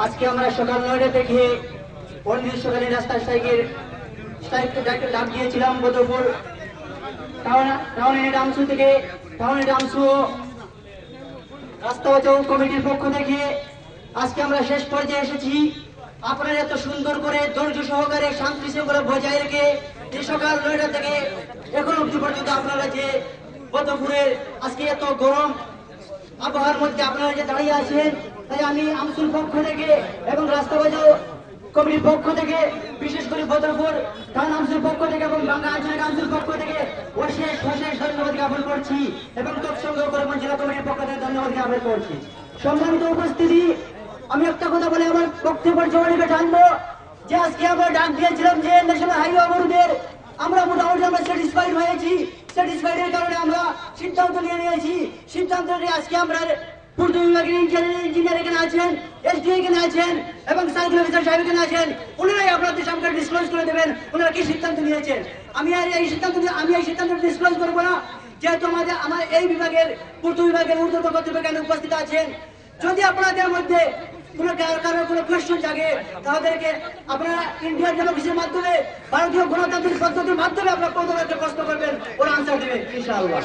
আজকে আমরা সকাল 9টা থেকে অনির্দিষ্টকালীন রাস্তা স্ট্রাইক ডাক দিয়েছিলাম বদরপুর টাউনের ডামসু রাস্তা বাঁচাও কমিটির পক্ষ থেকে। আজকে আমরা শেষ পর্যায়ে এসেছি। আপনারা এত সুন্দর করে ধৈর্য সহকারে শান্তি শৃঙ্খলা বজায় রেখে এই সকাল 9টা থেকে এখন অবধি পর্যন্ত আপনারা যে বদরপুরের আজকে এত গরম আবহাওয়ার মধ্যে আপনারা যে দাঁড়িয়ে আছেন, তাই আমি আমসুর পক্ষ থেকে এবং রাস্তা বাঁচাও কমিটির পক্ষ থেকে, বিশেষ করে বদরপুর টাউন আমসুর পক্ষ থেকে এবং বাংলা আঞ্চলিক আমসুর পক্ষ থেকে অশেষ ধন্যবাদ জ্ঞাপন করছি এবং তৎসঙ্গে কর্মী জেলা কমিটির পক্ষ থেকে ধন্যবাদ জ্ঞাপন করছি। সম্মানিত উপস্থিতি, আমি একটা কথা বলে আমার বক্তব্যের জবানিকে টানবো যে আজকে আমরা ডাক দিয়েছিলাম যে ন্যাশনাল হাইওয়ে অবরোধের আমরা মোটামুটি আমরা স্যাটিসফাইড হয়েছি। স্যাটিসফাইডের কারণে আমরা সিদ্ধান্ত নিয়েছি। সিদ্ধান্ত নিয়ে আজকে আমরা পূর্ত বিভাগের ইঞ্জিনিয়ার এখানে আছেন, এসডিও এখানে আছেন এবং সার্কেল অফিসার সাহেব এখানে আছেন। ওনারাই আপনাদের সামনে ডিসক্লোজ করে দেবেন ওনারা কি সিদ্ধান্ত নিয়েছেন। আমি এই সিদ্ধান্ত ডিসক্লোজ করবো না, যেহেতু আমার এই বিভাগের পূর্ত বিভাগের ঊর্ধ্বতন কর্তৃপক্ষ উপস্থিত আছেন। যদি আপনাদের মধ্যে কারোর কোনো কোয়েশ্চন জাগে তাদেরকে আপনারা ইন্ডিয়ান ডেমোক্রেসির মাধ্যমে, ভারতীয় গণতান্ত্রিক পদ্ধতির মাধ্যমে আপনারা প্রশ্ন করবেন, ওরা আনসার দেবে ইনশাআল্লাহ।